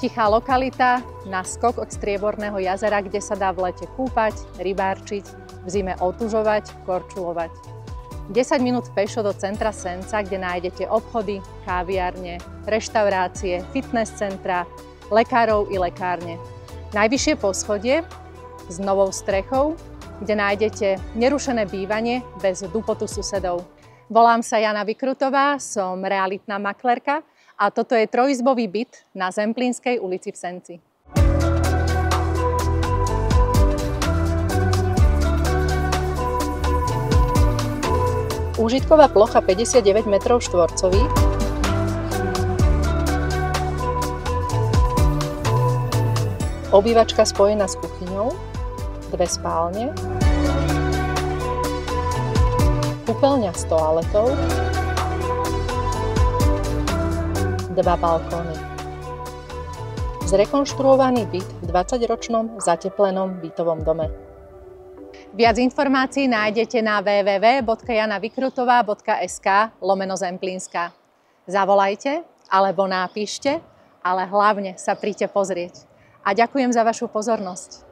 Tichá lokalita na skok od Strieborného jazera, kde sa dá v lete kúpať, rybárčiť, v zime otužovať, korčulovať. 10 minút pešo do centra Senca, kde nájdete obchody, káviárne, reštaurácie, fitness centra, lekárov i lekárne. Najvyššie poschodie s novou strechou, kde nájdete nerušené bývanie bez dupotu susedov. Volám sa Jana Vykrutová, som realitná maklerka a toto je trojizbový byt na Zemplínskej ulici v Senci. Úžitková plocha 59 m². Obývačka spojená s kuchyňou, 2 spálne, kúpeľňa s toaletou, 2 balkóny. Zrekonštruovaný byt v 20-ročnom zateplenom bytovom dome. Viac informácií nájdete na www.janavykrutová.sk/Zemplínska. Zavolajte alebo napíšte, ale hlavne sa príďte pozrieť. A ďakujem za vašu pozornosť.